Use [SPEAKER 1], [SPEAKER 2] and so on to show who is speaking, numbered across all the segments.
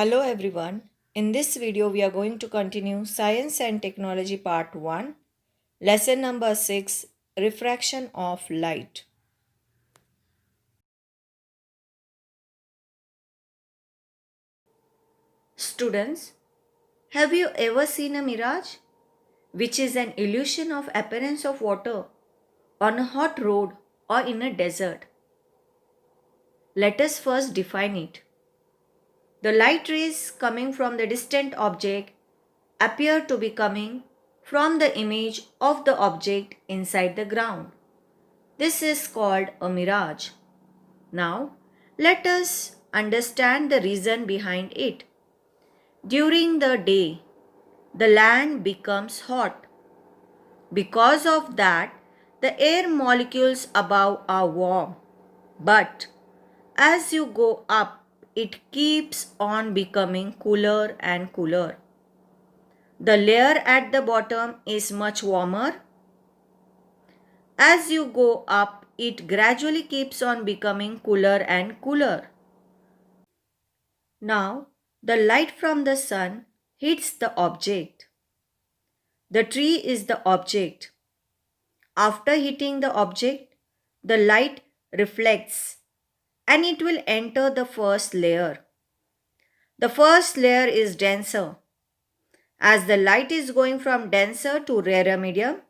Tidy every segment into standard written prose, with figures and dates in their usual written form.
[SPEAKER 1] Hello everyone. In this video we are going to continue Science and Technology Part 1, Lesson number 6, Refraction of Light. Students, have you ever seen a mirage, which is an illusion of appearance of water on a hot road or in a desert? Let us first define it. The light rays coming from the distant object appear to be coming from the image of the object inside the ground. This is called a mirage. Now, let us understand the reason behind it. During the day, the land becomes hot. Because of that, the air molecules above are warm. But as you go up, it keeps on becoming cooler and cooler. The layer at the bottom is much warmer. As you go up, it gradually keeps on becoming cooler and cooler. Now, the light from the sun hits the object. The tree is the object. After hitting the object, the light reflects and it will enter the first layer. The first layer is denser. As the light is going from denser to rarer medium,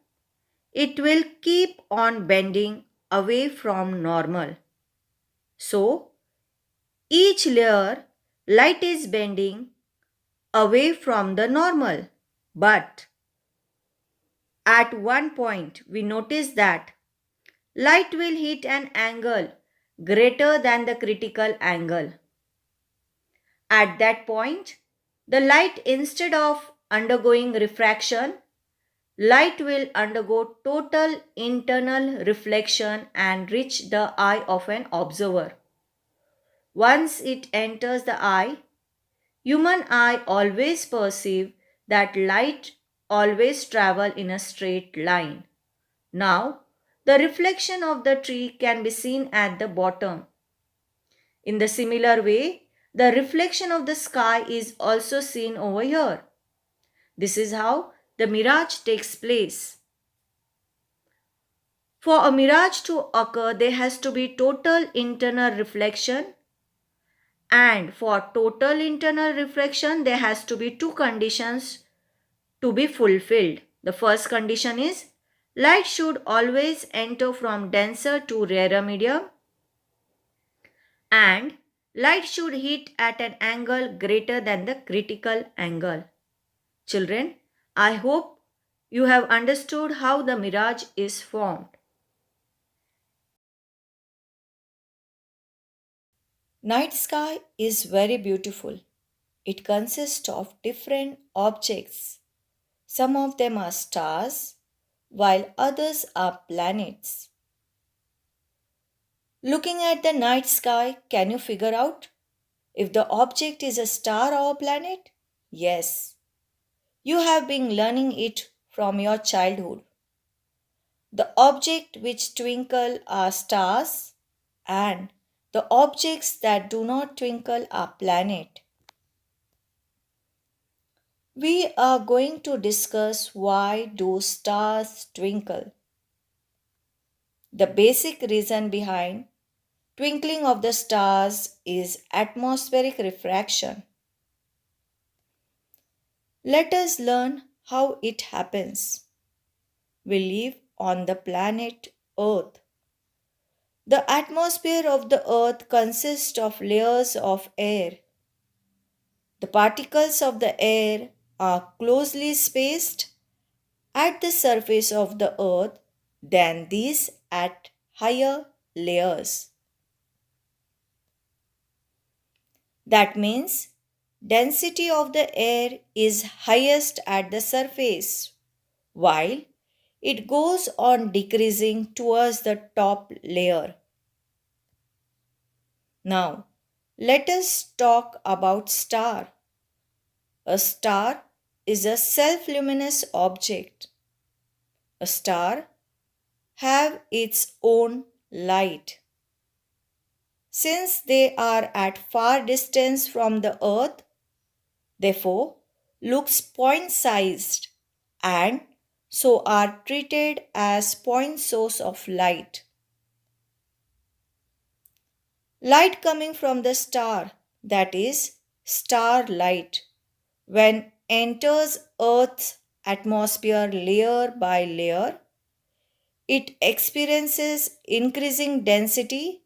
[SPEAKER 1] it will keep on bending away from normal. So, each layer light is bending away from the normal. But at one point we notice that light will hit an angle greater than the critical angle. At that point, the light, instead of undergoing refraction, light will undergo total internal reflection and reach the eye of an observer. Once it enters the eye, human eye always perceive that light always travel in a straight line. Now, the reflection of the tree can be seen at the bottom. In the similar way, the reflection of the sky is also seen over here. This is how the mirage takes place. For a mirage to occur, there has to be total internal reflection, and for total internal reflection, there has to be two conditions to be fulfilled. The first condition is light should always enter from denser to rarer medium, and light should hit at an angle greater than the critical angle. Children, I hope you have understood how the mirage is formed. Night sky is very beautiful. It consists of different objects. Some of them are stars, while others are planets. Looking at the night sky, can you figure out if the object is a star or a planet? Yes, you have been learning it from your childhood. The objects which twinkle are stars, and the objects that do not twinkle are planets. We are going to discuss why do stars twinkle. The basic reason behind twinkling of the stars is atmospheric refraction. Let us learn how it happens. We live on the planet Earth. The atmosphere of the Earth consists of layers of air. The particles of the air are closely spaced at the surface of the Earth than these at higher layers. That means density of the air is highest at the surface, while it goes on decreasing towards the top layer. Now, let us talk about star. A star is a self-luminous object. A star have its own light. Since they are at far distance from the earth, therefore looks point-sized and so are treated as point source of light. Light coming from the star, that is starlight, when enters Earth's atmosphere layer by layer, it experiences increasing density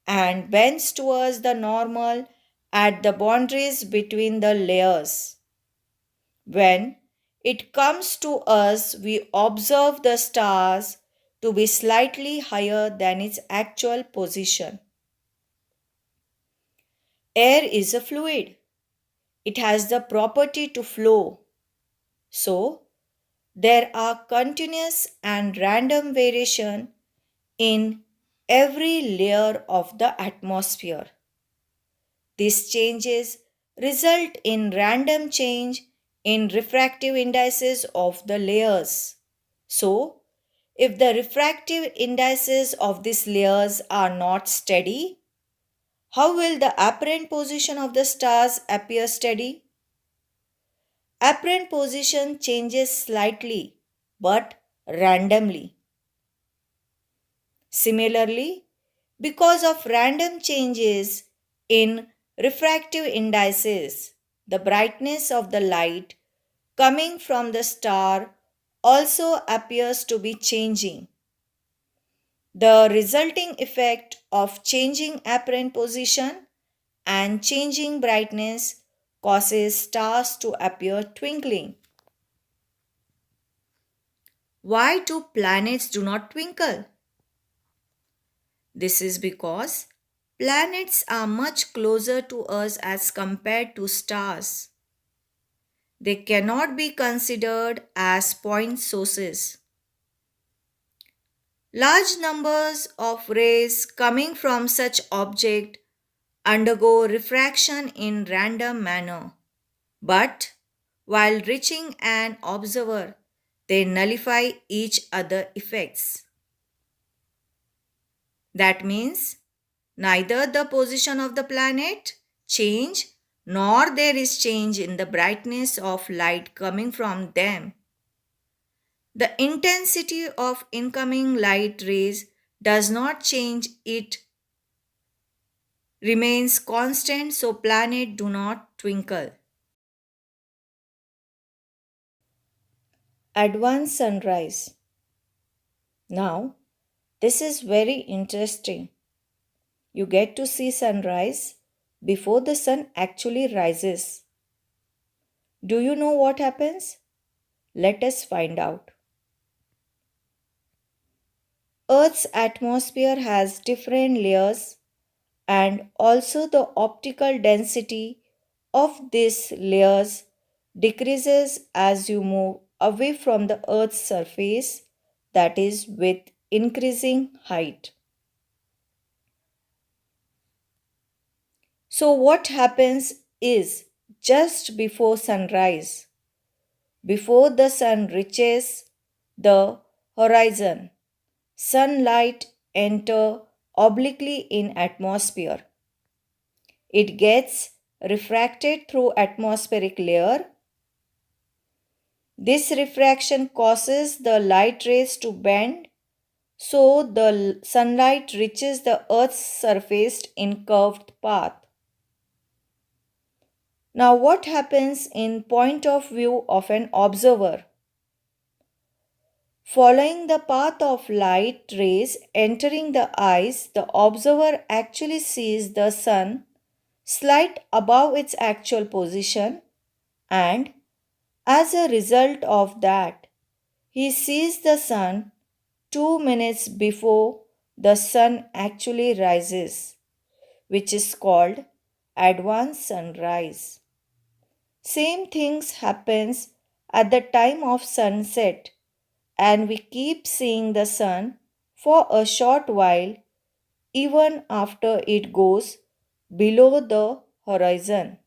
[SPEAKER 1] and bends towards the normal at the boundaries between the layers. When it comes to us, we observe the stars to be slightly higher than its actual position. Air is a fluid. It has the property to flow. So, there are continuous and random variation in every layer of the atmosphere. These changes result in random change in refractive indices of the layers. So, if the refractive indices of these layers are not steady, how will the apparent position of the stars appear steady? Apparent position changes slightly but randomly. Similarly, because of random changes in refractive indices, the brightness of the light coming from the star also appears to be changing. The resulting effect of changing apparent position and changing brightness causes stars to appear twinkling. Why do planets do not twinkle? This is because planets are much closer to us as compared to stars. They cannot be considered as point sources. Large numbers of rays coming from such object undergo refraction in random manner, but while reaching an observer, they nullify each other effects. That means neither the position of the planet change nor there is change in the brightness of light coming from them. The intensity of incoming light rays does not change, it remains constant, so planet do not twinkle. Advanced sunrise. Now, this is very interesting. You get to see sunrise before the sun actually rises. Do you know what happens? Let us find out. Earth's atmosphere has different layers, and also the optical density of these layers decreases as you move away from the Earth's surface, that is, with increasing height. So, what happens is just before sunrise, before the sun reaches the horizon, sunlight enter obliquely in atmosphere. It gets refracted through atmospheric layer. This refraction causes the light rays to bend so the sunlight reaches the earth's surface in curved path. Now what happens in point of view of an observer? Following the path of light rays entering the eyes, the observer actually sees the sun slight above its actual position, and as a result of that, he sees the sun 2 minutes before the sun actually rises, which is called advanced sunrise. Same things happens at the time of sunset, and we keep seeing the sun for a short while even after it goes below the horizon.